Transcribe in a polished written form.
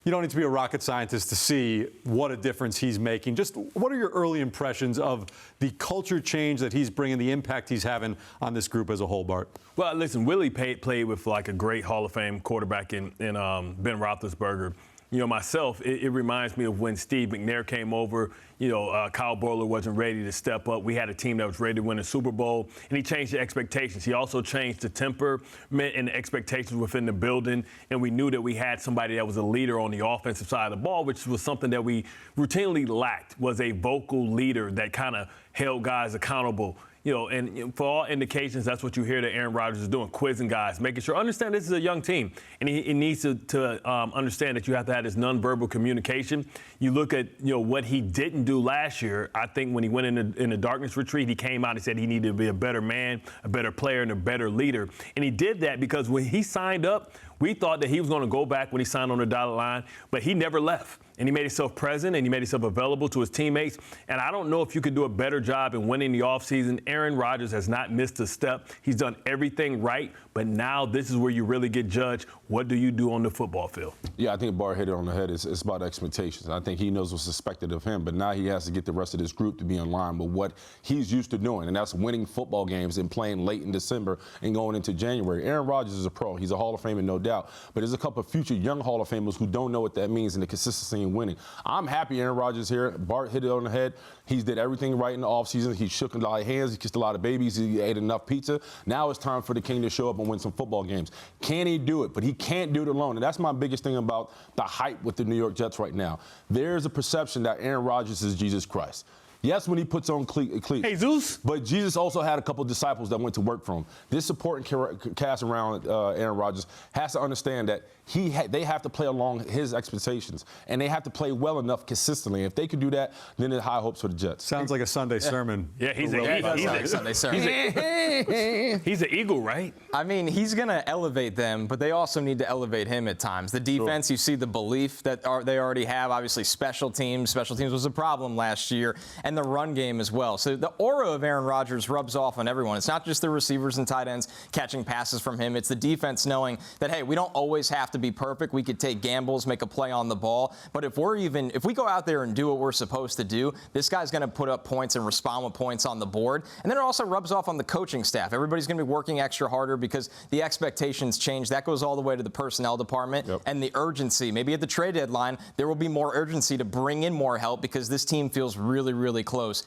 You don't need to be a rocket scientist to see what a difference he's making. Just what are your early impressions of the culture change that he's bringing, the impact he's having on this group as a whole, Bart? Well, listen, Willie played with like a great Hall of Fame quarterback in Ben Roethlisberger. You know, myself, it reminds me of when Steve McNair came over. You know, Kyle Boller wasn't ready to step up. We had a team that was ready to win a Super Bowl, and he changed the expectations. He also changed the temperament and the expectations within the building, and we knew that we had somebody that was a leader on the offensive side of the ball, which was something that we routinely lacked, was a vocal leader that kind of held guys accountable. You know, and for all indications, that's what you hear that Aaron Rodgers is doing, quizzing guys, making sure, understand this is a young team, and he needs to understand that you have to have this nonverbal communication. You look at, you know, what he didn't do last year. I think when he went in the darkness retreat, he came out and said he needed to be a better man, a better player, and a better leader. And he did that because when he signed up, we thought that he was going to go back when he signed on the dotted line, but he never left. And he made himself present, and he made himself available to his teammates. And I don't know if you could do a better job in winning the offseason. Aaron Rodgers has not missed a step. He's done everything right. But now this is where you really get judged. What do you do on the football field? Yeah, I think Bart hit it on the head. It's about expectations. I think he knows what's expected of him, but now he has to get the rest of this group to be in line with what he's used to doing, and that's winning football games and playing late in December and going into January. Aaron Rodgers is a pro. He's a Hall of Famer, no doubt. But there's a couple of future young Hall of Famers who don't know what that means and the consistency in winning. I'm happy Aaron Rodgers here. Bart hit it on the head. He's did everything right in the offseason. He shook a lot of hands. He kissed a lot of babies. He ate enough pizza. Now it's time for the king to show up and win some football games. Can he do it? But he can't do it alone. And that's my biggest thing about the hype with the New York Jets right now. There's a perception that Aaron Rodgers is Jesus Christ. Yes, when he puts on cleats. Jesus. But Jesus also had a couple of disciples that went to work for him. This supporting cast around Aaron Rodgers has to understand that they have to play along his expectations, and they have to play well enough consistently. If they could do that, then there's high hopes for the Jets. Sounds like a Sunday sermon. Yeah, he's an eagle, right? I mean, he's going to elevate them, but they also need to elevate him at times. The defense, You see the belief that they already have. Obviously, special teams was a problem last year, and the run game as well. So the aura of Aaron Rodgers rubs off on everyone. It's not just the receivers and tight ends catching passes from him. It's the defense knowing that, hey, we don't always have to be perfect. We could take gambles, make a play on the ball. But if we go out there and do what we're supposed to do, this guy's going to put up points and respond with points on the board. And then it also rubs off on the coaching staff. Everybody's going to be working extra harder because the expectations change. That goes all the way to the personnel department and the urgency. Maybe at the trade deadline, there will be more urgency to bring in more help because this team feels really, really close